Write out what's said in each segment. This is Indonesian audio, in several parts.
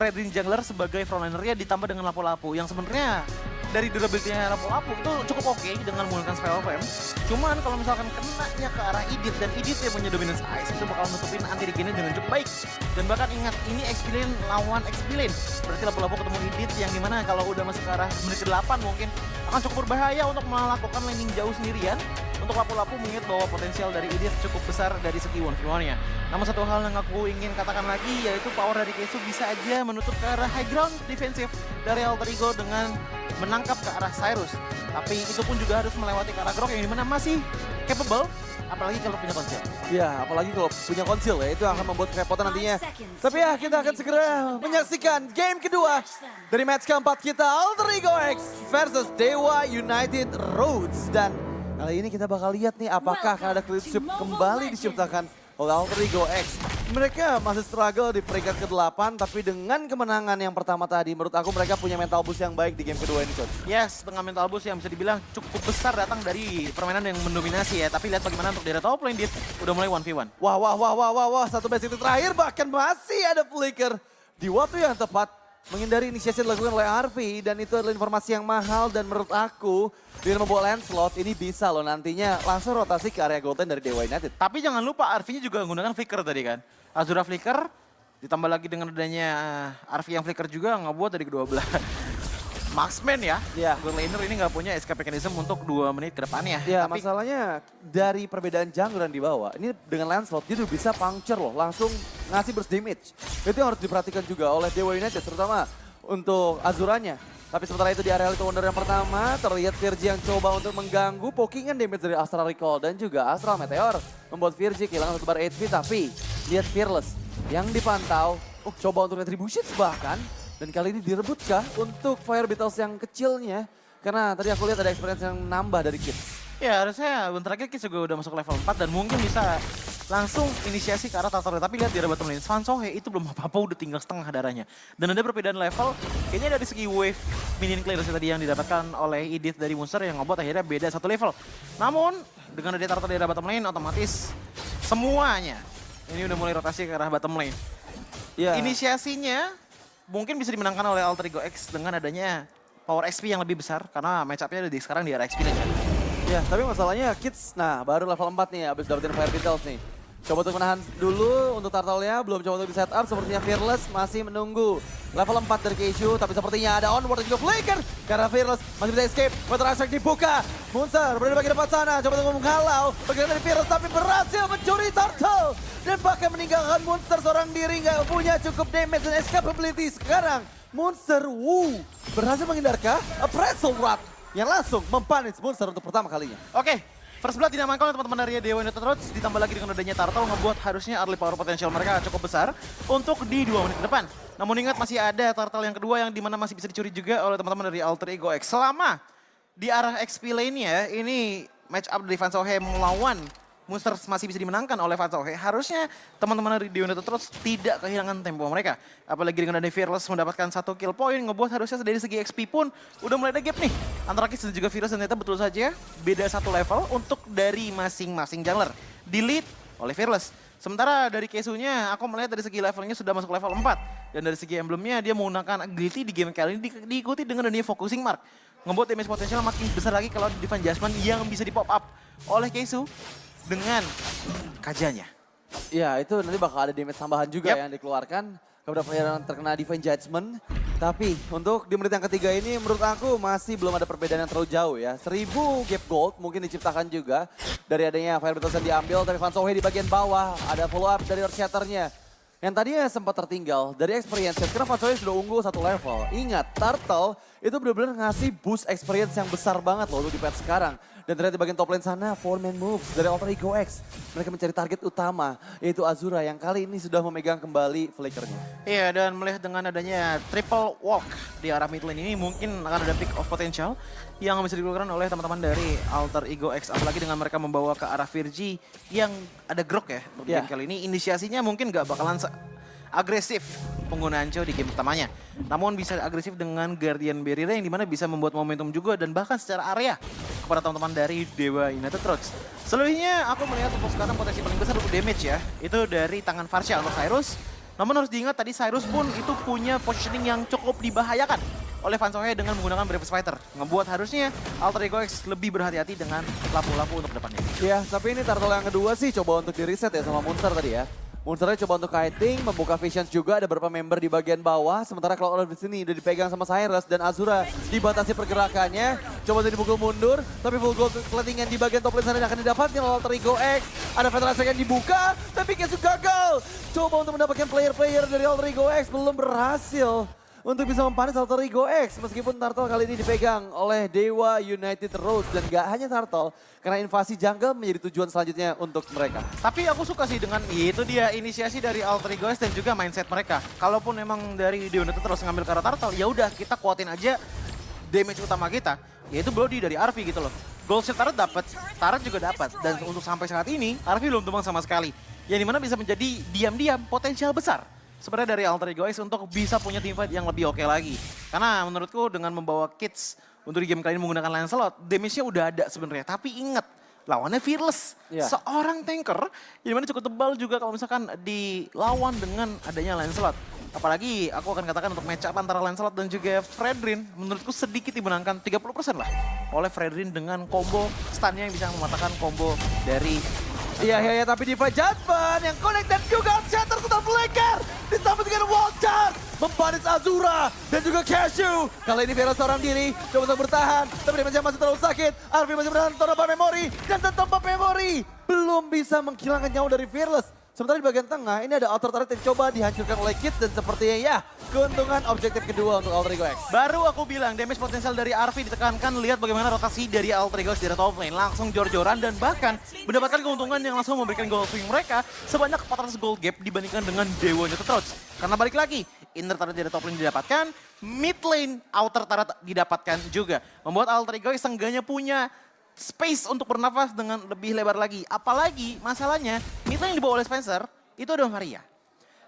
Red Ring Jungler sebagai frontlinernya ditambah dengan lapu-lapu yang sebenarnya dari durability-nya lapu-lapu itu cukup oke dengan menggunakan Spell of Flame. Cuman kalau misalkan kenanya ke arah Idit dan Idit yang punya dominance ice itu bakal nutupin anti regainnya dengan cukup baik. Dan bahkan ingat ini X-Lane lawan X-Lane. Berarti lapu-lapu ketemu Idit yang dimana kalau udah masuk ke arah menit ke-8 mungkin akan cukup berbahaya untuk melakukan laning jauh sendirian. Untuk lapu-lapu mengingat bahwa potensial dari Idit cukup besar dari segi 1v1-nya. Namun satu hal yang aku ingin katakan lagi yaitu power dari Keisu bisa aja menutup ke arah high ground defensif dari Alter Ego dengan menangkap ke arah Cyrus. Tapi itu pun juga harus melewati ke arah Grok yang dimana masih capable, apalagi kalau punya konsil. Ya, apalagi kalau punya konsil ya, itu akan membuat kerepotan nantinya. Tapi ya, kita akan segera menyaksikan game kedua dari match keempat kita, Alter Ego X versus Dewa United Rhodes. Dan kali ini kita bakal lihat nih apakah akan ada clean sweep kembali diciptakan oleh Alter Ego X. Mereka masih struggle di peringkat ke-8, tapi dengan kemenangan yang pertama tadi, menurut aku mereka punya mental boost yang baik di game kedua ini, Coach. Yes, dengan mental boost yang bisa dibilang cukup besar datang dari permainan yang mendominasi ya. Tapi lihat bagaimana untuk dari top lane, dia udah mulai 1v1. Wah, satu basic terakhir bahkan masih ada flicker di waktu yang tepat. Menghindari inisiasi dilakukan oleh RV dan itu adalah informasi yang mahal dan menurut aku dengan membawa Lancelot ini bisa loh nantinya langsung rotasi ke area gold lane dari Dewa United. Tapi jangan lupa RV-nya juga menggunakan flicker tadi kan. Azura flicker ditambah lagi dengan adanya RV yang flicker juga ngebuat dari kedua belah. Marksman ya, gold laner ini nggak punya escape mechanism untuk 2 menit ke depannya. Ya, tapi masalahnya dari perbedaan jungler yang dibawa, ini dengan Lancelot dia udah bisa puncture loh, langsung ngasih burst damage. Itu yang harus diperhatikan juga oleh Dewa United, terutama untuk Azuranya. Tapi sementara itu di area Little Wonder yang pertama, terlihat Virgi yang coba untuk mengganggu pokingan damage dari Astral Recall dan juga Astral Meteor. Membuat Virgi kehilangan satu bar HP, tapi lihat Fearless yang dipantau, coba untuk retribution bahkan. Dan kali ini direbutkah untuk Fire Beetles yang kecilnya? Karena tadi aku lihat ada experience yang nambah dari Kids. ya harusnya bentar lagi Kids juga udah masuk level 4 dan mungkin bisa langsung inisiasi ke arah Tartar. Tapi lihat di area bottom lane, Swan Sohe itu belum apa-apa udah tinggal setengah darahnya. Dan ada perbedaan level, kayaknya dari segi wave minion clearance tadi yang didapatkan oleh Edith dari Monster yang ngebuat akhirnya beda satu level. Namun dengan ada Tartar di area bottom lane otomatis semuanya ini udah mulai rotasi ke arah bottom lane. Inisiasinya mungkin bisa dimenangkan oleh Alter Ego X dengan adanya power XP yang lebih besar karena match up-nya sekarang di area XP kan. Ya, tapi masalahnya Kids, nah baru level 4 nih abis dapetin Fire Beetles nih. Coba untuk menahan dulu untuk Turtle-nya, belum coba untuk di setup, sepertinya Fearless masih menunggu. Level 4 dari Keishu, tapi sepertinya ada onward dan juga flicker. Karena Fearless masih bisa escape, Weather Aspect dibuka. Munster berada di bagian depan sana, coba untuk menghalau. Bagian dari Fearless tapi berhasil mencuri Turtle. Dan bahkan meninggalkan Munster seorang diri, nggak punya cukup damage dan escapability. Sekarang Munster, berhasil menghindarkan a Pretzel Rod yang langsung mempunish Munster untuk pertama kalinya. Oke, first blood dinamakan oleh teman-teman dari Dewa United Rhodes, ditambah lagi dengan adanya Turtle ngebuat harusnya early power potential mereka cukup besar untuk di 2 menit ke depan. Namun ingat masih ada Turtle yang kedua yang dimana masih bisa dicuri juga oleh teman-teman dari Alter Ego X. Selama di arah XP lane-nya ini match up dari Van Sohe melawan Monster masih bisa dimenangkan oleh Van Sohe, harusnya teman-teman dari Dewa United Rhodes tidak kehilangan tempo mereka. Apalagi dengan ada Fearless mendapatkan 1 kill point, ngebuat harusnya dari segi XP pun udah mulai ada gap nih. Antara Kids dan juga Fearless dan ternyata betul saja beda 1 level untuk dari masing-masing jungler. Di-lead oleh Fearless. Sementara dari Keisunya, aku melihat dari segi levelnya sudah masuk level 4. Dan dari segi emblemnya dia menggunakan ability di game kali ini diikuti dengan adanya focusing mark. Ngebuat damage potensial makin besar lagi kalau Divine Judgment yang bisa di-pop up oleh Keisu dengan kajanya. Ya, itu nanti bakal ada damage tambahan juga yang dikeluarkan kepada player yang terkena Divine Judgment. Tapi untuk di menit yang ketiga ini menurut aku masih belum ada perbedaan yang terlalu jauh ya. 1000 gap gold mungkin diciptakan juga dari adanya Fire Beetles yang diambil. Tapi Van Sohe di bagian bawah ada follow up dari Earth Shatternya. Yang tadinya sempat tertinggal dari experience, karena Van Sohe sudah unggul 1 level. Ingat, Turtle itu benar-benar ngasih boost experience yang besar banget loh untuk di patch sekarang. Dan ternyata di bagian top lane sana, 4-man moves dari Alter Ego X. Mereka mencari target utama, yaitu Azura yang kali ini sudah memegang kembali flickernya. Iya, dan melihat dengan adanya triple walk di arah mid lane ini mungkin akan ada peak of potential yang bisa dikeluarkan oleh teman-teman dari Alter Ego X. Apalagi dengan mereka membawa ke arah Virgi yang ada grok ya. Untuk game kali ini inisiasinya mungkin gak bakalan agresif penggunaan Cho di game pertamanya. Namun bisa agresif dengan Guardian Barrier yang dimana bisa membuat momentum juga dan bahkan secara area kepada teman-teman dari Dewa United Rhodes. Selebihnya aku melihat untuk sekarang potensi paling besar untuk damage ya. Itu dari tangan Varsha untuk Cyrus. Namun harus diingat tadi Cyrus pun itu punya positioning yang cukup dibahayakan oleh Van Sohe dengan menggunakan Brave Fighter. Ngebuat harusnya Alter Ego X lebih berhati-hati dengan lampu-lampu untuk depannya. Ya, tapi ini turtle yang kedua sih coba untuk di-reset ya sama Munster tadi ya. Munsternya coba untuk kiting, membuka visions juga, ada beberapa member di bagian bawah. Sementara kalau Order di sini udah dipegang sama Cyrus dan Azura dibatasi pergerakannya. Coba untuk dipukul mundur, tapi full gold platingan di bagian top lane sana akan didapatkan oleh Alter Ego X. Ada Federasi yang dibuka, tapi Kesu gagal. Coba untuk mendapatkan player-player dari Alter Ego X, belum berhasil untuk bisa mempanis Alter Ego X. Meskipun Turtle kali ini dipegang oleh Dewa United Road. Dan gak hanya Turtle, karena invasi jungle menjadi tujuan selanjutnya untuk mereka. Tapi aku suka sih dengan itu dia inisiasi dari Alter Ego X dan juga mindset mereka. Kalaupun memang dari Dewa United terus ngambil ke arah Turtle, ya udah kita kuatin aja damage utama kita. Yaitu Brody dari Arvi gitu loh. Gold shield Turret dapat, Turret juga dapat. Dan untuk sampai saat ini, Arvi belum tumbang sama sekali. Yang dimana bisa menjadi diam-diam potensial besar sebenarnya dari Alter Ego X untuk bisa punya teamfight yang lebih oke lagi. Karena menurutku dengan membawa Kids untuk di game kali ini menggunakan Lancelot, damage-nya udah ada sebenarnya. Tapi ingat, lawannya Fearless. Seorang tanker yang dimana cukup tebal juga kalau misalkan dilawan dengan adanya Lancelot. Apalagi aku akan katakan untuk match up antara Lancelot dan juga Fredrin, menurutku sedikit dimenangkan 30% lah oleh Fredrin dengan combo stunnya yang bisa mematahkan combo dari Iya, tapi Diva Judgment yang connect dan juga Shatter tetap flicker. Ditambah dengan wall charge, mempanis Azura dan juga Cashew. Kali ini Vera seorang diri, coba untuk bertahan. Tapi dia masih terlalu sakit. Arvi masih menahan tanpa memori. Dan tanpa memori, belum bisa menghilangkan nyawa dari Fearless. Sementara di bagian tengah, ini ada Alter Turret yang coba dihancurkan oleh Kids. Dan sepertinya ya, keuntungan objektif kedua untuk Alter Ego X. Baru aku bilang, damage potensial dari Arvi ditekankan. Lihat bagaimana rotasi dari Alter Ego X di top lane. Langsung jor-joran dan bahkan mendapatkan keuntungan yang langsung memberikan gold swing mereka sebanyak 400 gold gap dibandingkan dengan Dewa United Roads. Karena balik lagi, inner turret dari top lane didapatkan, mid lane outer turret didapatkan juga. Membuat Alter Ego X seenggaknya punya space untuk bernafas dengan lebih lebar lagi. Apalagi masalahnya, mid lane yang dibawa oleh Spencer, itu ada Novaria.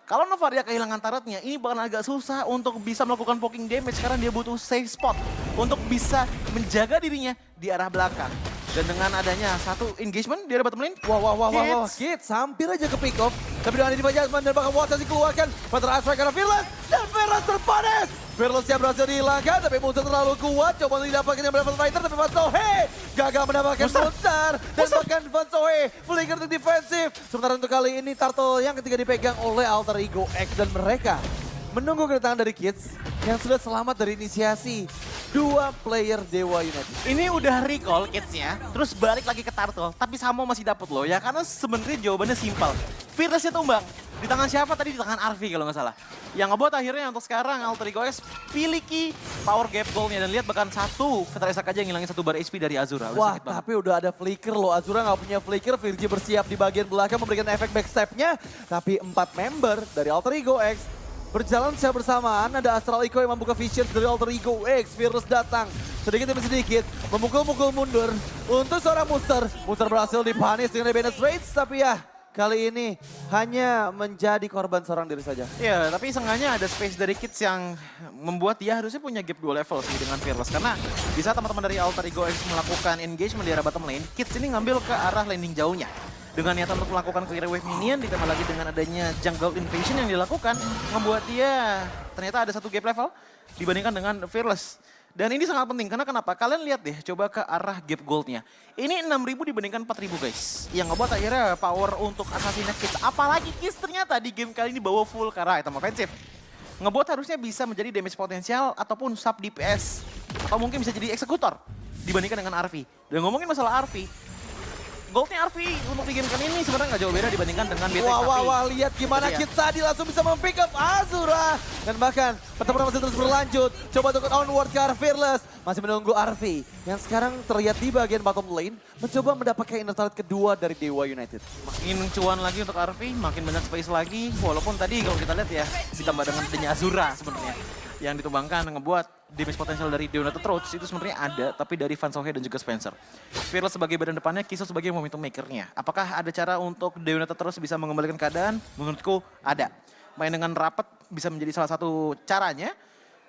Kalau Novaria kehilangan turretnya, ini bakal agak susah untuk bisa melakukan poking damage karena dia butuh safe spot untuk bisa menjaga dirinya di arah belakang. Dan dengan adanya satu engagement di arah bottom lane, Wah, Kids hampir aja ke pick off. Tapi dengan ini Judgment dan bahkan Watch dikeluarkan. Peter Astra karena Fearless dan Fearless terpanis. Fearless yang berhasil dihilangkan, tapi musuh terlalu kuat. Coba untuk didapatkan yang Brave Fighter, tapi Van Sohe gagal mendapatkan Monster. Dan bahkan Van Sohe flicker untuk defensif. Sementara untuk kali ini Turtle yang ketiga dipegang oleh Alter Ego X. Dan mereka menunggu kedatangan dari Kids yang sudah selamat dari inisiasi dua player Dewa United. ini udah recall Kids-nya, terus balik lagi ke Turtle, tapi Samo masih dapet loh ya, karena sebenarnya jawabannya simpel. Fearless-nya tumbang, di tangan siapa tadi? Di tangan Arvi kalau nggak salah. Yang ngebuat akhirnya untuk sekarang Alter Ego X piliki power gap goal-nya dan lihat bahkan satu Federasi aja yang ngilangin 1 bar HP dari Azura. Wah, tapi udah ada flicker loh. Azura nggak punya flicker, Virgi bersiap di bagian belakang memberikan efek backstep-nya. Tapi 4 member dari Alter Ego X berjalan secara bersamaan. Ada Astral Echo yang membuka vision dari Alter Ego X. Fearless datang sedikit demi sedikit, memukul-mukul mundur untuk seorang Monster. Monster berhasil dipanis dengan Ebenezer Raids, tapi ya kali ini hanya menjadi korban seorang diri saja. Iya, tapi seenggaknya ada space dari Kids yang membuat dia harusnya punya gap 2 level sih dengan Fearless. Karena bisa teman-teman dari Alter Ego X melakukan engagement di arah bottom lane, Kids ini ngambil ke arah landing jauhnya. Dengan niatan untuk melakukan clear wave minion, ditambah lagi dengan adanya jungle invasion yang dilakukan, membuat dia ternyata ada 1 gap level dibandingkan dengan Fearless. Dan ini sangat penting, karena kenapa? Kalian lihat deh, coba ke arah gap goldnya. Ini 6.000 dibandingkan 4.000 guys. Yang ngebuat akhirnya power untuk Assassin's Kids. Apalagi Kids ternyata di game kali ini bawa full ke arah item offensive. Ngebuat harusnya bisa menjadi damage potensial ataupun sub DPS. Atau mungkin bisa jadi eksekutor dibandingkan dengan Arvi. Dan ngomongin masalah Arvi, goldnya Arvi untuk di game kali ini sebenarnya nggak jauh beda dibandingkan dengan BTX. Wah, lihat gimana Kids tadi langsung bisa mempick up Azura. Dan bahkan pertempuran masih terus berlanjut. Coba untuk onward ke arah Fearless. Masih menunggu Arvi yang sekarang terlihat di bagian bottom lane. Mencoba mendapatkan inner turret kedua dari Dewa United. Makin cuan lagi untuk Arvi, makin banyak space lagi. Walaupun tadi kalau kita lihat ya, ditambah dengan adanya Azura sebenarnya. Yang ditumbangkan ngebuat damage potensial dari Dewa United Roads itu sebenarnya ada, tapi dari Van Sohe dan juga Spencer. Fearless sebagai badan depannya, Kiso sebagai momentum makernya. Apakah ada cara untuk Dewa United terus bisa mengembalikan keadaan? Menurutku ada. Main dengan rapat bisa menjadi salah satu caranya.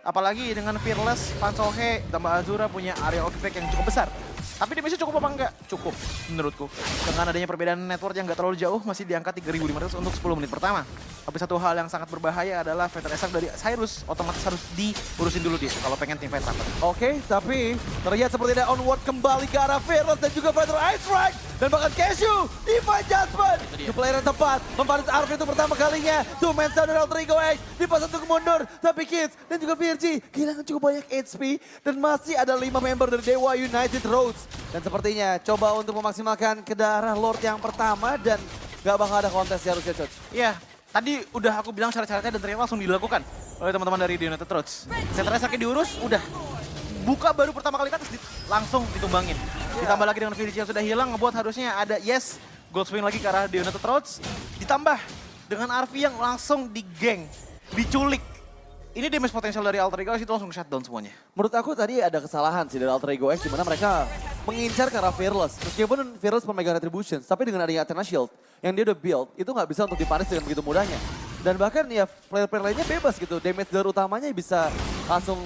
Apalagi dengan Fearless, Van Sohe, tambah Azura punya area of effect yang cukup besar. Tapi damage-nya cukup apa enggak? Cukup, menurutku. Dengan adanya perbedaan network yang nggak terlalu jauh, masih di angka 3.500 untuk 10 menit pertama. Tapi satu hal yang sangat berbahaya adalah Fighter Attack dari Cyrus otomatis harus diurusin dulu dia kalau pengen tim fight rapat. Oke, tapi terlihat seperti ada onward kembali ke arah Fearless dan juga Fighter Ice Strike. Dan bahkan Cashew, Divine Judgment. Ke player yang tepat, membalas Arv itu pertama kalinya. Two man down dari Alter Ego X, dipasang untuk mundur. Tapi Kids dan juga Virgi kehilangan cukup banyak HP. Dan masih ada 5 member dari Dewa United Roads. Dan sepertinya coba untuk memaksimalkan ke arah Lord yang pertama dan gak bakal ada kontes ya harusnya, Coach. Iya, tadi udah aku bilang syarat-syaratnya dan ternyata langsung dilakukan oleh teman-teman dari The United Roads. Setelah sakit diurus, udah. Buka baru pertama kali ke atas, langsung ditumbangin. Ditambah lagi dengan Virgi yang sudah hilang, ngebuat harusnya ada gold swing lagi ke arah The United Roads. Ditambah dengan Arvi yang langsung digeng, diculik. Ini damage potensial dari Alter Ego X itu langsung shutdown semuanya. Menurut aku tadi ada kesalahan sih dari Alter Ego X di mana mereka mengincar ke arah Fearless. Meskipun Fearless pemegang Retributions, tapi dengan adanya Athena Shield yang dia udah build, itu nggak bisa untuk dipanis dengan begitu mudahnya. Dan bahkan ya player-player lainnya bebas gitu, damage dari utamanya bisa langsung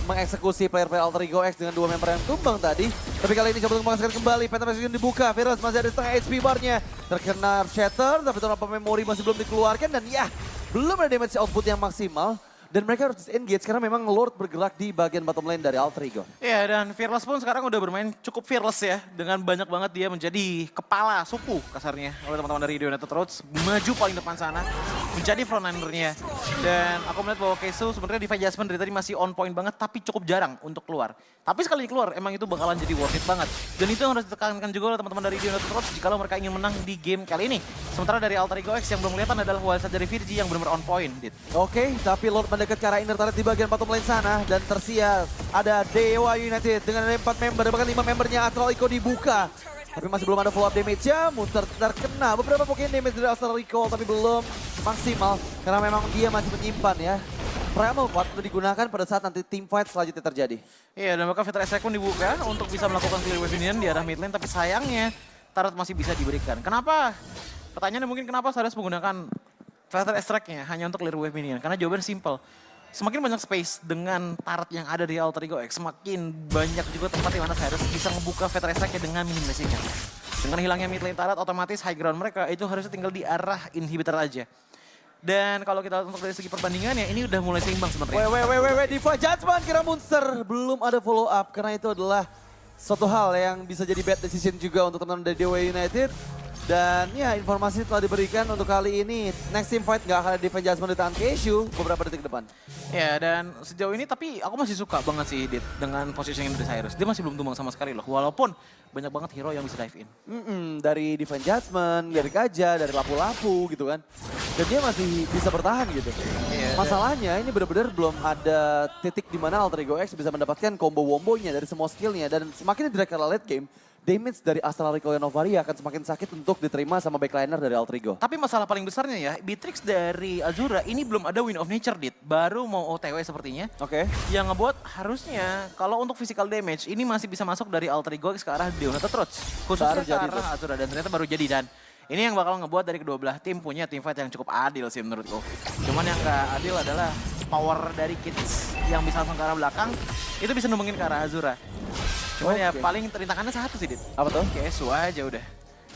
mengeksekusi player-player Alter Ego X dengan 2 member yang tumbang tadi. Tapi kali ini coba untuk memaksakan kembali, Penetration dibuka, Fearless masih ada setengah HP bar-nya. Terkena Shatter, tapi beberapa memori masih belum dikeluarkan dan ya belum ada damage output yang maksimal. Dan mereka harus disengage karena memang Lord bergerak di bagian bottom lane dari Alter Ego. Iya, dan Fearless pun sekarang udah bermain cukup fearless ya. Dengan banyak banget dia menjadi kepala suku kasarnya oleh teman-teman dari The United Roads. Maju paling depan sana, menjadi frontrunner-nya. Dan aku melihat bahwa Kesu sebenarnya Divine Judgment dari tadi masih on point banget, tapi cukup jarang untuk keluar. Tapi sekali keluar, emang itu bakalan jadi worth it banget. Dan itu yang harus ditekankan juga oleh teman-teman dari The United Roads jika mereka ingin menang di game kali ini. Sementara dari Alter Ego X yang belum kelihatan adalah wildcard dari Virgi yang benar-benar on point. Oke, tapi Lord mendekat ke arah inner turret di bagian bottom lane sana. Dan tersial ada Dewa United dengan ada 4 member, bahkan 5 membernya Astral Echo dibuka. Tapi masih belum ada follow up damage-nya, Munster terkena beberapa poin damage dari Astral Echo tapi belum maksimal. Karena memang dia masih menyimpan ya. Primal Pot untuk digunakan pada saat nanti team fight selanjutnya terjadi. Iya, dan bahkan Fighter Attack pun dibuka untuk bisa melakukan clear wave minion di arah mid lane, tapi sayangnya turret masih bisa diberikan. Kenapa? Pertanyaannya mungkin kenapa Cyrus menggunakan Fighter Attack-nya hanya untuk clear wave minion? Karena jawaban simple. Semakin banyak space dengan turret yang ada di Alter Ego X, semakin banyak juga tempat di mana Cyrus bisa ngebuka Fighter Attack-nya dengan minim resistnya. Dengan hilangnya mid lane turret, otomatis high ground mereka itu harusnya tinggal di arah inhibitor aja. Dan kalau kita untuk dari segi perbandingannya, ini udah mulai seimbang sebenarnya. Divine Judgment kira Munster belum ada follow up karena itu adalah suatu hal yang bisa jadi bad decision juga untuk teman-teman dari Dewa United. Dan ya informasi telah diberikan untuk kali ini. Next team fight nggak akan ada Divine Judgment di tangan Keishu beberapa detik depan. Ya, dan sejauh ini tapi aku masih suka banget sih Dit dengan positioning dari Cyrus. Dia masih belum tumbang sama sekali loh, walaupun banyak banget hero yang bisa dive in. Dari Divine Judgment, dari Kaja, dari Lapu-Lapu gitu kan. Dan dia masih bisa bertahan gitu. Iya, Masalahnya ini benar-benar belum ada titik di mana Alter Ego X bisa mendapatkan combo-wombonya dari semua skillnya. Dan semakin di kala late game, damage dari Astral Recoil Novaria akan semakin sakit untuk diterima sama backliner dari Alter Ego. Tapi masalah paling besarnya ya, Beatrix dari Azura ini belum ada Win of Nature Dit. Baru mau OTW sepertinya. Oke. Yang ngebuat harusnya kalau untuk physical damage ini masih bisa masuk dari Alter Ego X ke arah The United Roads. Khususnya ke arah Azura dan ternyata baru jadi dan ini yang bakal ngebuat dari kedua belah tim punya team fight yang cukup adil sih menurutku. Cuman yang gak adil adalah power dari Kids yang bisa langsung ke arah belakang itu bisa numbangin ke arah Azura. Cuman ya paling rintangannya satu sih Dit. Apa tuh? Kesu aja udah.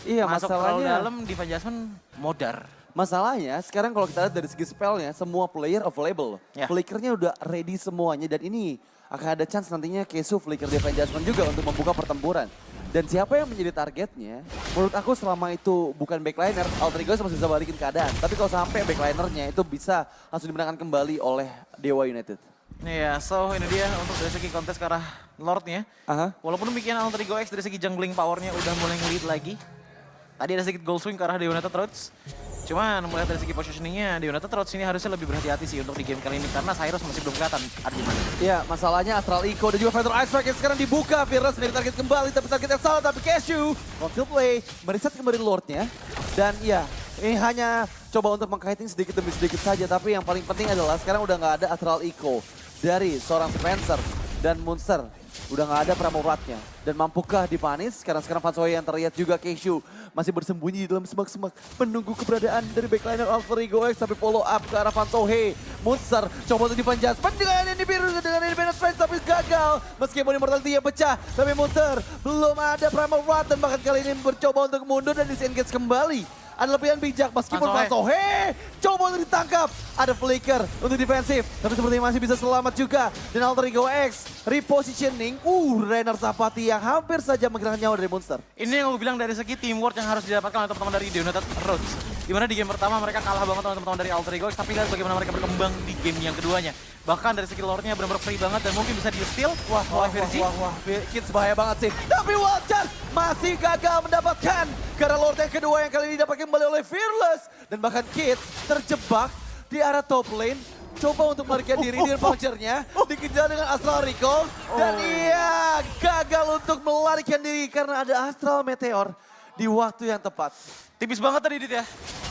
Iya, Masuk terlalu masalahnya dalam Divine Judgment modar. Masalahnya sekarang kalau kita lihat dari segi spellnya semua player available. Ya. Flickernya udah ready semuanya dan ini akan ada chance nantinya Kesu flicker Divine Judgment juga untuk membuka pertempuran. Dan siapa yang menjadi targetnya, menurut aku selama itu bukan backliner, Alter Ego masih bisa balikin keadaan. Tapi kalau sampai backlinernya itu bisa langsung dimenangkan kembali oleh Dewa United. Iya, so ini dia untuk dari segi kontes ke arah Lordnya. Walaupun demikian Alter Ego X dari segi jungling powernya udah mulai nge-lead lagi. Tadi ada sedikit gold swing ke arah The United Roads. Cuman melihat dari segi positioningnya The United Roads ini harusnya lebih berhati-hati sih untuk di game kali ini. Karena Cyrus masih belum kelihatan ada di mana. Iya, masalahnya Astral Echo dan juga Fighter Ice Strike yang sekarang dibuka. Fearless dari target kembali, tapi target yang salah. Tapi Cashew, conceal play, mereset kembali Lordnya. Dan ya, ini hanya coba untuk mengkiting sedikit demi sedikit saja. Tapi yang paling penting adalah sekarang udah nggak ada Astral Echo dari seorang Spencer dan Munster. udah nggak ada Pramoratnya. Dan mampukah dipanis? Karena sekarang Vansoy yang terlihat juga Keishu masih bersembunyi di dalam semak-semak. Menunggu keberadaan dari backliner Alter Ego X tapi follow up ke arah Vansoy. Munster coba untuk Divan Jasper dengan ini biru dengan ini Benefit tapi gagal. Meskipun Immortality yang pecah tapi Munster belum ada Pramorat dan bahkan kali ini mencoba untuk mundur dan disengage kembali. Adalah pilihan bijak meskipun Vansoy coba untuk ditangkap. Ada flicker untuk defensif. Tapi sepertinya masih bisa selamat juga. Dan Alter Ego X repositioning. Rainer Sapati yang hampir saja menghilangkan nyawa dari Monster. Ini yang gue bilang dari segi teamwork yang harus didapatkan oleh teman-teman dari The United Roots. Dimana di game pertama mereka kalah banget oleh teman-teman dari Alter Ego X. Tapi lihat bagaimana mereka berkembang di game yang keduanya. Bahkan dari segi lore-nya benar-benar free banget dan mungkin bisa di-steal oleh Virgi. Wah, Kids bahaya banget sih. Tapi Wild Chance masih gagal mendapatkan. Karena lord yang kedua yang kali ini didapatkan kembali oleh Fearless. Dan bahkan Kids terjebak di arah top lane. Coba untuk melarikan diri dengan vouchernya. Dikejar dengan Astral Recall. Dan iya gagal untuk melarikan diri karena ada Astral Meteor di waktu yang tepat. Tipis banget tadi Dit ya.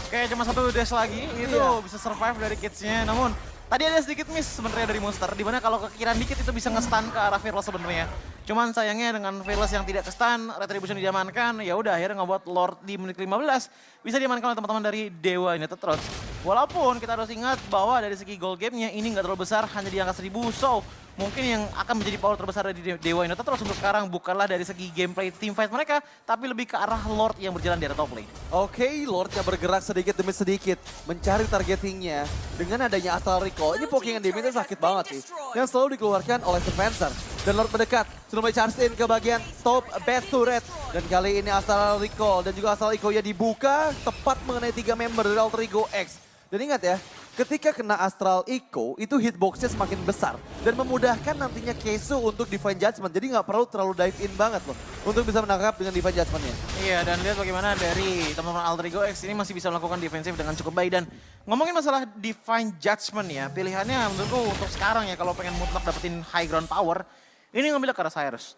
Kayak cuma satu dash lagi itu bisa survive dari Kids-nya. Namun tadi ada sedikit miss sebenarnya dari Monster. Dimana kalau kekiran dikit itu bisa nge-stun ke arah Fearless sebenarnya. Cuman sayangnya dengan Fearless yang tidak ke-stun, Retribution diamankan, ya udah akhirnya ngebuat Lord di menit 15 bisa diamankan oleh teman-teman dari Dewa United Roots. Walaupun kita harus ingat bahwa dari segi goal game-nya ini nggak terlalu besar, hanya di angka 1000. So, mungkin yang akan menjadi power terbesar dari Dewa United Roots untuk sekarang bukanlah dari segi gameplay team fight mereka, tapi lebih ke arah Lord yang berjalan di arah top lane. Oke, Lordnya bergerak sedikit demi sedikit, mencari targetingnya dengan adanya Astral Recall. Ini pokingan damage sakit banget sih, yang selalu dikeluarkan oleh Spencer. Dan Lord mendekat, sudah mulai charge in ke bagian top base turret. Dan kali ini Astral Recall dan juga Astral Echo-nya dibuka, tepat mengenai 3 member dari Alter Ego X. Dan ingat ya, ketika kena Astral Echo, itu hitboxnya semakin besar. Dan memudahkan nantinya Kesu untuk Divine Judgment. Jadi nggak perlu terlalu dive in banget loh, untuk bisa menangkap dengan Divine Judgment-nya. Iya, dan lihat bagaimana dari teman-teman Alter Ego X ini masih bisa melakukan defensif dengan cukup baik. Dan ngomongin masalah Divine Judgment ya, pilihannya menurutku untuk sekarang ya, kalau pengen mutlak dapetin high ground power, ini ngambil ke arah Cyrus.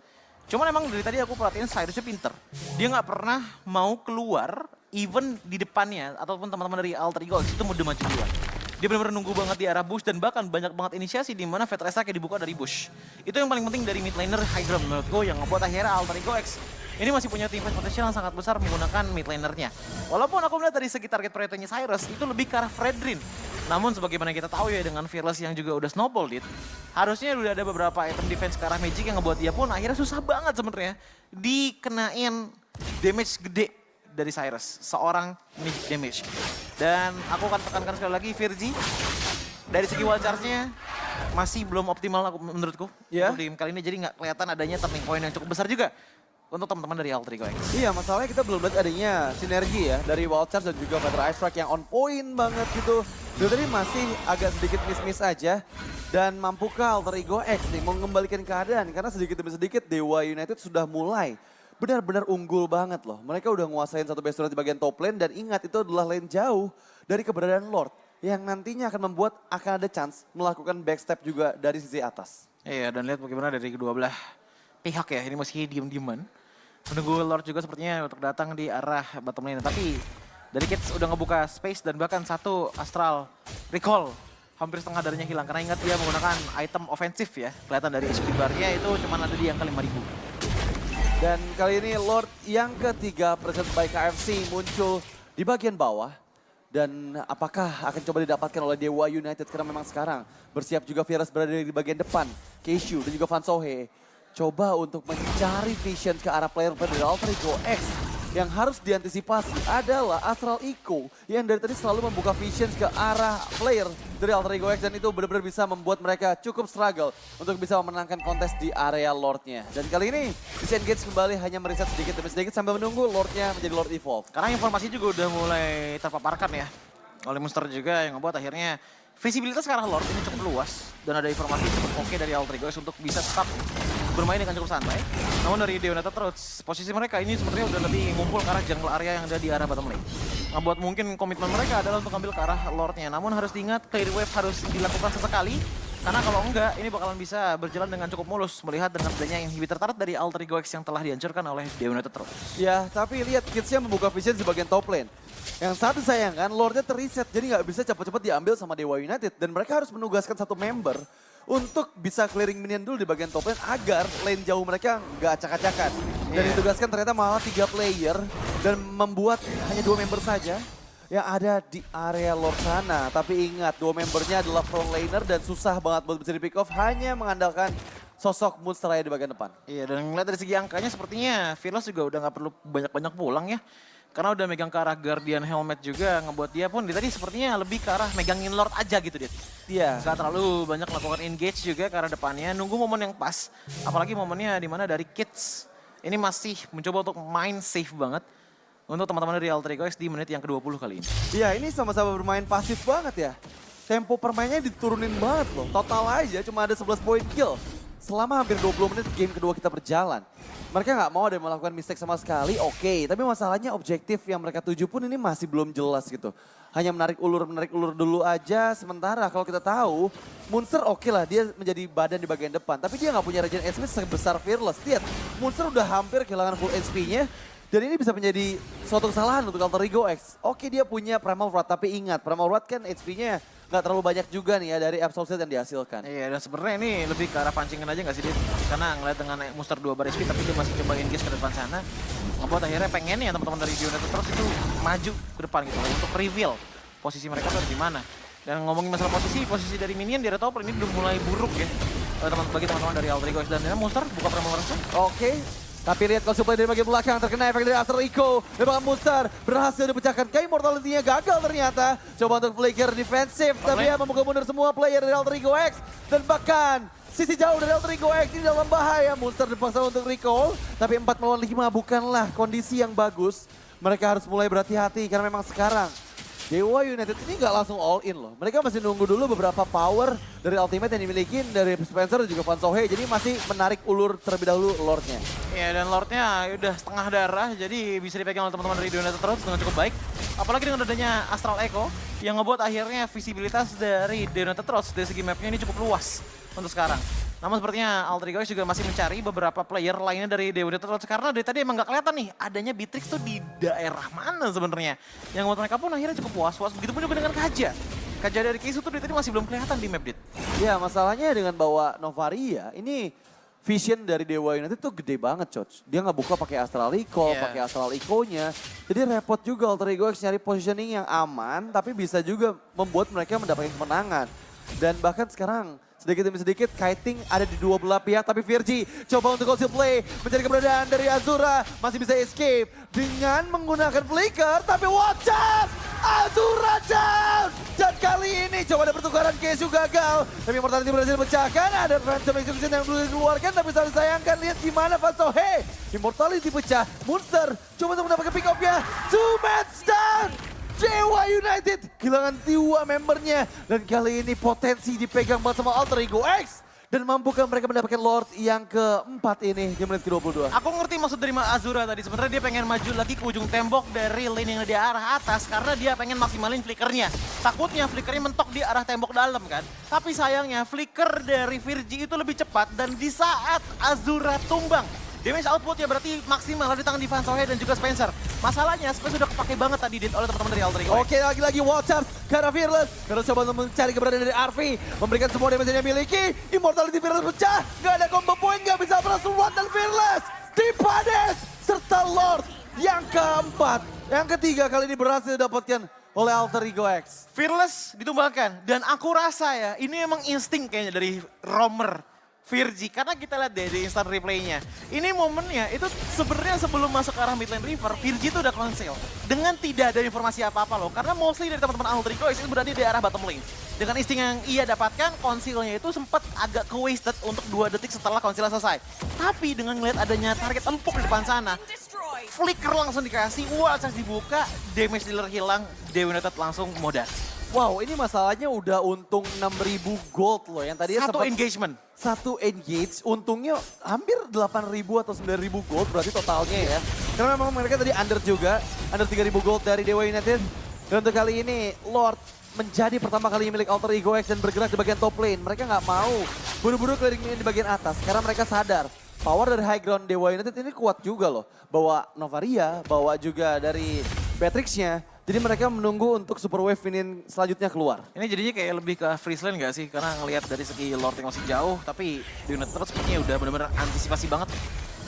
Cuman emang dari tadi aku perhatiin Cyrusnya pinter. Dia nggak pernah mau keluar, even di depannya, ataupun teman-teman dari Alter Ego X itu mau maju duluan. Dia benar-benar nunggu banget di arah bush dan bahkan banyak banget inisiasi di mana Vetresa kayak dibuka dari bush. Itu yang paling penting dari mid laner high ground menurutku yang ngebuat akhirnya Alter Ego X ini masih punya team fight potential yang sangat besar menggunakan mid lanernya. Walaupun aku melihat dari segi target priority-nya Cyrus itu lebih ke arah Fredrin. Namun sebagaimana kita tahu ya dengan Fearless yang juga udah snowball dit, harusnya udah ada beberapa item defense ke arah Magic yang ngebuat dia pun akhirnya susah banget sebenarnya dikenain damage gede dari Cyrus, seorang Magic damage. Dan aku akan tekankan sekali lagi Virgi, dari segi wild charge-nya masih belum optimal menurutku. Yeah. Untuk di game kali ini jadi nggak kelihatan adanya turning point yang cukup besar juga untuk teman-teman dari Alter Ego X. Iya, masalahnya kita belum lihat adanya sinergi ya dari Wild Charge dan juga Feather Ice Strike yang on point banget gitu. Dan tadi masih agak sedikit miss-miss aja. Dan mampukah Alter Ego X nih mengembalikan keadaan? Karena sedikit demi sedikit Dewa United sudah mulai benar-benar unggul banget loh. Mereka udah nguasain satu base turret di bagian top lane dan ingat itu adalah lane jauh dari keberadaan Lord. Yang nantinya akan membuat akan ada chance melakukan backstep juga dari sisi atas. Iya, dan lihat bagaimana dari kedua belah pihak ya, ini masih diem-dieman. Menunggu Lord juga sepertinya untuk datang di arah bottom lane. Tapi dari Kids udah ngebuka space dan bahkan satu Astral Recall. Hampir setengah darinya hilang karena ingat dia menggunakan item ofensif ya. Kelihatan dari HP bar-nya itu cuma ada di angka 5000. Dan kali ini Lord yang ketiga present by KFC muncul di bagian bawah. Dan apakah akan coba didapatkan oleh Dewa United karena memang sekarang bersiap juga Virus berada di bagian depan. Keishu dan juga Vansoy coba untuk mencari vision ke arah player-player dari Alter Ego X. Yang harus diantisipasi adalah Astral Echo yang dari tadi selalu membuka vision ke arah player dari Alter Ego X. Dan itu benar-benar bisa membuat mereka cukup struggle untuk bisa memenangkan kontes di area Lordnya. Dan kali ini disengage kembali hanya meriset sedikit demi sedikit sambil menunggu Lordnya menjadi Lord Evolve. Karena informasi juga udah mulai terpaparkan ya oleh Monster juga yang membuat akhirnya visibilitas ke arah Lord ini cukup luas. Dan ada informasi cukup oke dari Alter Ego X untuk bisa tetap bermain dengan cukup santai. Namun dari The United Roots, posisi mereka ini sebenarnya udah lebih ngumpul ke arah jungle area yang ada di arah bottom lane. Ngebuat mungkin komitmen mereka adalah untuk ambil ke arah Lordnya. Namun harus diingat clear wave harus dilakukan sesekali. Karena kalau enggak, ini bakalan bisa berjalan dengan cukup mulus. Melihat dengan adanya inhibitor turret dari Alter Ego X yang telah dihancurkan oleh The United Roots. Ya, tapi lihat Kidsnya membuka vision di bagian top lane. Yang satu sayangkan, Lordnya terreset, jadi nggak bisa cepat-cepat diambil sama Dewa United. Dan mereka harus menugaskan satu member untuk bisa clearing minion dulu di bagian top lane agar lane jauh mereka nggak acak-acakan. Dan ditugaskan ternyata malah 3 player dan membuat hanya 2 member saja yang ada di area lord sana. Tapi ingat, 2 membernya adalah front laner dan susah banget buat bisa di pick off hanya mengandalkan sosok Moonster di bagian depan. Iya, dan ngeliat dari segi angkanya sepertinya Fearless juga udah nggak perlu banyak-banyak pulang ya. Karena udah megang ke arah Guardian Helmet juga, ngebuat dia pun tadi sepertinya lebih ke arah megangin Lord aja gitu dia. Iya. Gak terlalu banyak melakukan engage juga ke arah depannya, nunggu momen yang pas. Apalagi momennya dimana dari Kids ini masih mencoba untuk main safe banget. Untuk teman-teman dari Alter Ego X di menit yang ke-20 kali ini. Iya, ini sama-sama bermain pasif banget ya. Tempo permainnya diturunin banget loh. Total aja cuma ada 11 poin kill. Selama hampir 20 menit game kedua kita berjalan. Mereka nggak mau ada melakukan mistake sama sekali, oke. Tapi masalahnya objektif yang mereka tuju pun ini masih belum jelas gitu. Hanya menarik ulur dulu aja. Sementara kalau kita tahu, Moonster oke lah dia menjadi badan di bagian depan. Tapi dia nggak punya regen HP sebesar Fearless. Lihat, Moonster udah hampir kehilangan full HP-nya. Dan ini bisa menjadi suatu kesalahan untuk Alter Ego X. Oke dia punya Primal Rod, tapi ingat Primal Rod kan HP-nya nggak terlalu banyak juga nih ya dari Absol Set yang dihasilkan. Iya, dan sebenarnya ini lebih ke arah pancingan aja nggak sih, Dit? Karena ngeliat dengan Monster 2 bar HP, tapi dia masih coba engage ke depan sana. Ngebuat akhirnya pengen ya teman-teman dari United terus itu maju ke depan gitu, untuk reveal posisi mereka tuh di mana. Dan ngomongin masalah posisi dari minion di area top lane ini udah mulai buruk ya. Bagi teman-teman dari Alter Ego dan Monster buka Primal langsung. Oke. Tapi lihat kalau supply dari bagian belakang terkena efek dari Alter Ego. Memang Moonster berhasil dipecahkan. Kayak Immortality-nya gagal ternyata. Coba untuk flicker defensif. Tapi ya membuka mundur semua player dari Alter Ego X. Dan bahkan sisi jauh dari Alter Ego X ini dalam bahaya. Moonster dipaksa untuk recall. Tapi 4 melawan 5 bukanlah kondisi yang bagus. Mereka harus mulai berhati-hati karena memang sekarang Dewa United ini nggak langsung all in loh. Mereka masih nunggu dulu beberapa power dari ultimate yang dimiliki dari Spencer dan juga Van Sohe. Jadi masih menarik ulur terlebih dahulu Lordnya. Iya, dan Lordnya udah setengah darah, jadi bisa dipegang oleh teman-teman dari United terus dengan cukup baik. Apalagi dengan adanya Astral Echo yang ngebuat akhirnya visibilitas dari United terus dari segi mapnya ini cukup luas untuk sekarang. Namun sepertinya Alter Ego juga masih mencari beberapa player lainnya dari Dewa United karena dari tadi emang nggak kelihatan nih adanya Beatrix tuh di daerah mana sebenarnya. Yang buat mereka pun akhirnya cukup puas-puas. Begitupun juga dengan Kaja. Kaja dari Keisu tuh dari tadi masih belum kelihatan di map, Dit. Ya masalahnya dengan bawa Novaria, ini vision dari Dewa United tuh gede banget, Coach. Dia nggak buka pakai Astral Recall, pakai Astral Echo-nya. Jadi repot juga Alter Ego X nyari positioning yang aman, tapi bisa juga membuat mereka mendapatkan kemenangan. Dan bahkan sekarang sedikit demi sedikit kiting ada di dua belah pihak, tapi Virgi coba untuk conceal play, mencari keberadaan dari Azura, masih bisa escape dengan menggunakan flicker, tapi watch out! Azura down! Dan kali ini coba ada pertukaran Kesu gagal, tapi Immortality berhasil pecahkan, ada Phantom Execution yang belum dikeluarkan, tapi sangat disayangkan, lihat gimana Van Sohe. Immortality pecah, Moonster coba untuk mendapatkan pick up-nya, 2 match down! Dewa United kehilangan 2 membernya. Dan kali ini potensi dipegang banget sama Alter Ego X. Dan mampukah mereka mendapatkan Lord yang keempat ini di menit ke-22. Aku ngerti maksud dari Azura tadi. Sebenarnya dia pengen maju lagi ke ujung tembok dari lane yang di arah atas. Karena dia pengen maksimalin flickernya. Takutnya flickernya mentok di arah tembok dalam kan. Tapi sayangnya flicker dari Virgi itu lebih cepat. Dan di saat Azura tumbang, damage outputnya berarti maksimal di tangan di Van Sohe dan juga Spencer. Masalahnya Spencer sudah kepake banget tadi oleh teman-teman dari Alter Ego. Oke, lagi-lagi watch out karena Fearless. Terus coba untuk mencari keberadaan dari RV. Memberikan semua damage yang dimiliki. Immortality Fearless pecah. Gak ada combo point, gak bisa berhasil Rod dan Fearless. Dipades serta Lord yang keempat. Yang ketiga kali ini berhasil didapatkan oleh Alter Ego X. Fearless ditumbangkan. Dan aku rasa ya ini emang insting kayaknya dari Romer Virgi, karena kita lihat deh di instant replaynya. Ini momennya itu sebenarnya sebelum masuk ke arah mid lane river, Virgi itu udah konsil. Dengan tidak ada informasi apa-apa loh, karena mostly dari teman-teman Alter Ego itu berada di arah bottom lane. Dengan insting yang ia dapatkan, konsilnya itu sempat agak ke-wasted untuk 2 detik setelah konsilnya selesai. Tapi dengan ngeliat adanya target empuk di depan sana, flicker langsung dikasih, wall charge dibuka, damage dealer hilang, Dewa United langsung modal. Wow, ini masalahnya udah untung 6.000 gold loh. Yang tadinya Satu engagement. Satu engage, untungnya hampir 8.000 atau 9.000 gold berarti totalnya ya. Karena memang mereka tadi under juga, under 3.000 gold dari Dewa United. Dan untuk kali ini, Lord menjadi pertama kali milik Alter Ego X dan bergerak di bagian top lane. Mereka nggak mau buru-buru clearing di bagian atas, karena mereka sadar power dari high ground Dewa United ini kuat juga loh. Bawa Novaria, bawa juga dari Beatrix-nya. Jadi mereka menunggu untuk Super Wave Minion selanjutnya keluar. Ini jadinya kayak lebih ke freeze lane gak sih? Karena ngelihat dari segi Lord yang masih jauh, tapi di unit terus sepertinya udah benar-benar antisipasi banget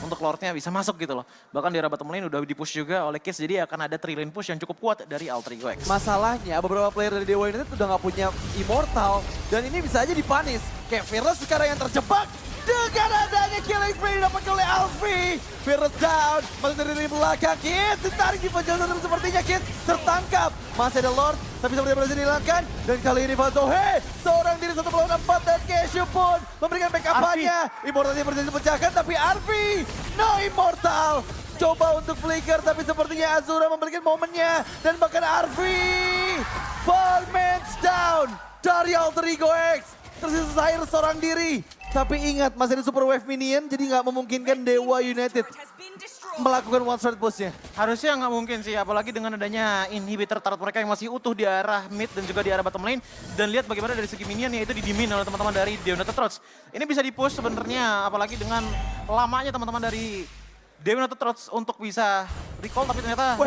untuk Lordnya bisa masuk gitu loh. Bahkan di arah bottom lane udah di-push juga oleh Kids, jadi akan ada 3 lane push yang cukup kuat dari Alter Ego X. Masalahnya beberapa player dari Dewa United udah nggak punya Immortal dan ini bisa aja dipanis. Kayak Fearless sekarang yang terjebak dengan adanya killing spree didapatkan oleh Alfie. Fearless down, masih dari belakang Kids ditarik di pojok dan sepertinya Kids tertangkap. Masih ada Lord, tapi sepertinya berhasil dihilangkan. Dan kali ini Fazohe, seorang diri 1 melawan 4 dan Keshu pun memberikan backup-nya. Immortalnya berhasil dipecahkan tapi Arfi, no Immortal. Coba untuk flicker tapi sepertinya Azura memberikan momennya. Dan bahkan Arfi, 4 men down dari Alter Ego X. Tersisa Cyrus seorang diri. Tapi ingat masih ada Super Wave Minion jadi nggak memungkinkan Dewa United melakukan one shot push-nya. Harusnya nggak mungkin sih, apalagi dengan adanya inhibitor turret mereka yang masih utuh di arah mid dan juga di arah bottom lane. Dan lihat bagaimana dari segi minion yaitu didimin oleh teman-teman dari The United Trots. Ini bisa di-push sebenarnya, apalagi dengan lamanya teman-teman dari The United Trots untuk bisa recall, tapi ternyata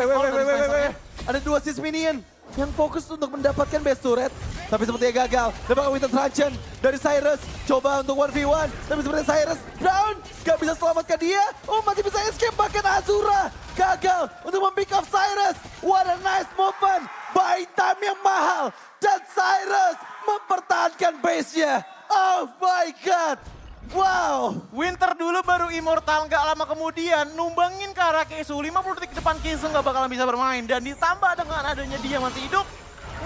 Ada 2 sis minion yang fokus untuk mendapatkan best turret. Tapi sepertinya gagal. Dapat Winter Truncheon dari Cyrus. Coba untuk 1v1. Tapi sepertinya Cyrus down. Gak bisa selamatkan dia. Oh masih bisa escape. Bahkan Azura gagal untuk mempick off Cyrus. What a nice movement. Buy time yang mahal. Dan Cyrus mempertahankan base-nya. Oh my god. Wow. Winter dulu baru Immortal, nggak lama kemudian numbangin ke arah Kesu. 50 detik ke depan Kesu nggak bakalan bisa bermain. Dan ditambah dengan adanya dia masih hidup,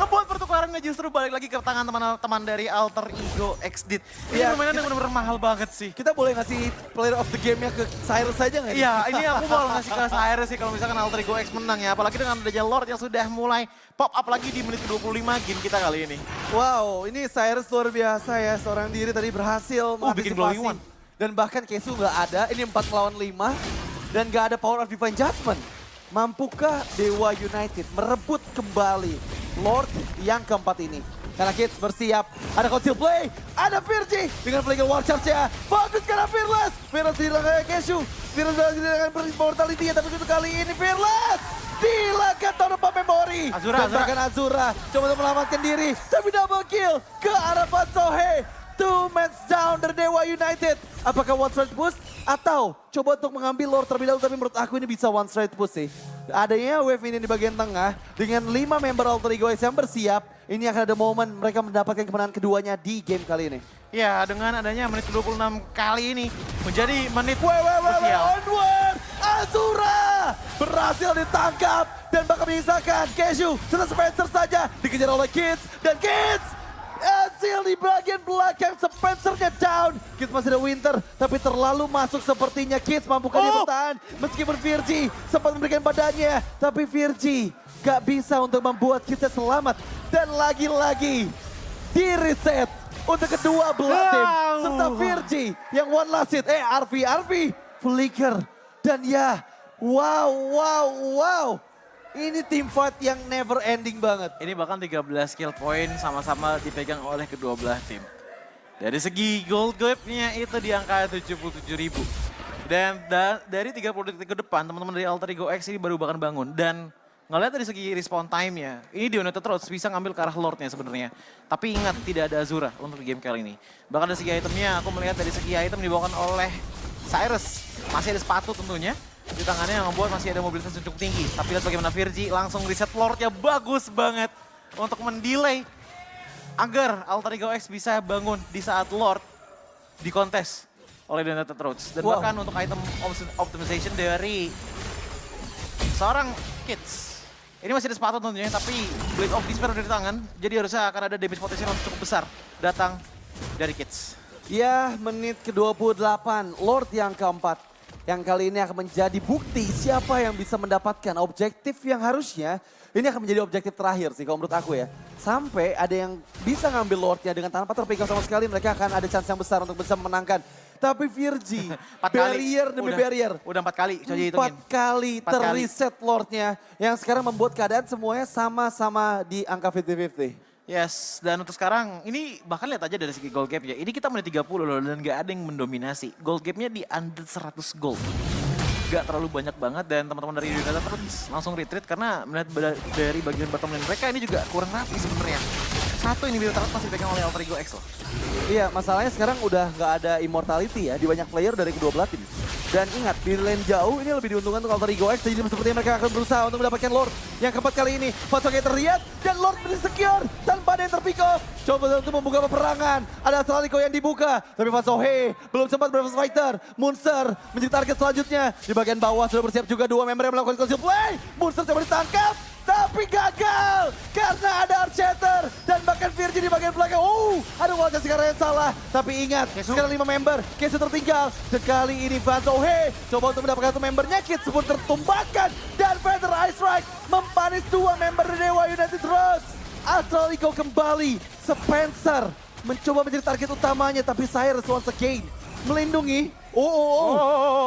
ngebuat pertukarannya justru balik lagi ke tangan teman-teman dari Alter Ego X-Dit. Ini permainan yang benar-benar mahal banget sih. Kita boleh ngasih player of the game-nya ke Cyrus saja nggak? Iya, ini aku mau ngasih ke Cyrus sih kalau misalkan Alter Ego X menang ya. Apalagi dengan adanya Lord yang sudah mulai pop up lagi di menit ke-25 game kita kali ini. Wow, ini Cyrus luar biasa ya. Seorang diri tadi berhasil bikin glowing one. Dan bahkan Kesu nggak ada, ini 4 melawan 5. Dan nggak ada power of divine judgment. Mampukah Dewa United merebut kembali Lord yang keempat ini? Karena Kids bersiap, ada conceal play, ada Virgi dengan flicker war charge-nya. Fokus karena Fearless. Fearless dihilangkan Keshu. Fearless berhasil dihilangkan mortality-nya, tapi untuk kali ini Fearless dihilangkan Tower of Memory. Dan bahkan Azura coba untuk melamatkan diri, tapi double kill ke arah Fatsohe. 2 men down dari Dewa United. Apakah one straight push atau coba untuk mengambil Lord terlebih dahulu, tapi menurut aku ini bisa one straight push sih. Adanya wave ini di bagian tengah dengan 5 member Alter Ego X yang bersiap. Ini akan ada momen mereka mendapatkan kemenangan keduanya di game kali ini. Ya, dengan adanya menit ke-26 kali ini menjadi menit krusial. Onward! Azura berhasil ditangkap dan bakal menyisakan Keshu serta Spencer saja dikejar oleh Kids dan Kids hasil di bagian belakang Spencer-nya down. Kids masih ada Winter tapi terlalu masuk sepertinya. Kids mampukah dia bertahan meskipun Virgi sempat memberikan badannya, tapi Virgi gak bisa untuk membuat Kids selamat. Dan lagi-lagi di reset untuk kedua belah tim serta Virgi yang one last hit. Arfi flicker dan ya wow. Ini team fight yang never ending banget. Ini bahkan 13 kill point sama-sama dipegang oleh kedua belah tim. Dari segi gold gap-nya itu di angka 77.000. Dan dari 30 detik ke depan teman-teman dari Alter Ego X ini baru bahkan bangun. Dan ngeliat dari segi respawn time-nya, ini di United Trots bisa ngambil ke arah Lord-nya sebenarnya. Tapi ingat tidak ada Azura untuk game kali ini. Bahkan dari segi itemnya aku melihat dari segi item dibawakan oleh Cyrus. Masih ada sepatu tentunya. Di tangannya yang membuat masih ada mobilitas yang cukup tinggi. Tapi lihat bagaimana Virgi langsung reset Lord-nya bagus banget. Untuk mendelay agar Alter Ego X bisa bangun di saat Lord dikontes oleh The United Trots. Dan bahkan untuk item optimization dari seorang Kids. Ini masih ada sepatu tentunya, tapi Blade of Despair udah di tangan. Jadi harusnya akan ada damage potensial yang cukup besar datang dari Kids. Ya, menit ke-28, Lord yang keempat. Yang kali ini akan menjadi bukti siapa yang bisa mendapatkan objektif yang harusnya ini akan menjadi objektif terakhir sih kalau menurut aku ya. Sampai ada yang bisa ngambil Lordnya dengan tanpa terpegang sama sekali, mereka akan ada chance yang besar untuk bisa memenangkan. Tapi Virgi, barrier demi barrier. Udah 4 kali, coba Empat hitungin. kali terreset Lordnya yang sekarang membuat keadaan semuanya sama-sama di angka 50-50. Yes, dan untuk sekarang ini bahkan lihat aja dari segi gold gap ya. Ini kita menit 30 loh dan gak ada yang mendominasi. Gold gapnya di under 100 gold. gak terlalu banyak banget dan teman-teman dari United terus langsung retreat karena melihat dari bagian bottom lane mereka ini juga kurang rapi sebenarnya. Satu ini Bill Turret masih dipegang oleh Alter Ego X loh. Iya, masalahnya sekarang udah nggak ada immortality ya di banyak player dari kedua belah tim. Dan ingat, di lane jauh ini lebih diuntungkan untuk Alter Ego X. Jadi sepertinya mereka akan berusaha untuk mendapatkan Lord. Yang keempat kali ini, Fatsoge terlihat dan Lord secure tanpa ada yang terpick off. Coba untuk membuka peperangan. Ada Astraliko yang dibuka, tapi Fatsoge belum sempat Breakfast Fighter. Munster menjadi target selanjutnya. Di bagian bawah sudah bersiap juga dua member yang melakukan conceal play. Munster coba ditangkap, tapi gagal karena ada Archater dan bahkan Virgin di bagian belakang. Ada wajah sekarang yang salah. Tapi ingat, sekarang 5 member, Kesu tertinggal. Sekali ini Fatsoge coba untuk mendapatkan satu membernya, Kids pun tertumbangkan. Dan Feather Ice Strike mempanis dua member Dewa United Rose. Astraliko kembali, Spencer mencoba menjadi target utamanya, tapi Cyrus once again melindungi.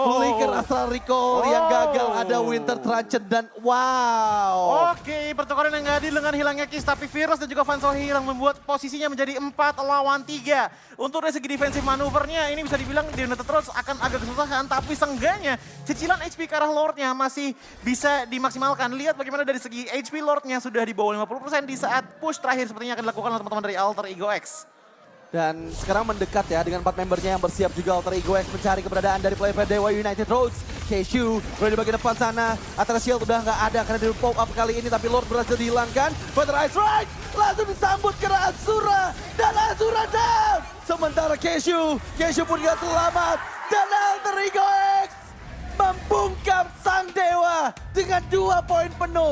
Flicker Astraliko yang gagal, ada Winter Truncheon dan wow. Oke, pertukaran yang gak adil dengan hilangnya Kiss, tapi Virus dan juga Fatsoge hilang membuat posisinya menjadi 4 lawan 3. Untuk dari segi defensif manuvernya ini bisa dibilang di United Rose akan agak kesusahan, tapi seenggaknya cicilan HP ke arah Lordnya masih bisa dimaksimalkan. Lihat bagaimana dari segi HP Lordnya sudah di bawah 50% di saat push terakhir sepertinya akan dilakukan oleh teman-teman dari Alter Ego X. Dan sekarang mendekat ya dengan 4 membernya yang bersiap juga. Alter Ego X mencari keberadaan dari player Dewa United Rhodes. Keishu berada di bagian depan sana. Atas shield udah nggak ada karena di pop up kali ini, tapi Lord berhasil dihilangkan. Feather Ice Strike langsung disambut ke Azura dan Azura down. Sementara Keishu pun gak selamat dan Alter Ego X membungkam sang dewa dengan 2 poin penuh.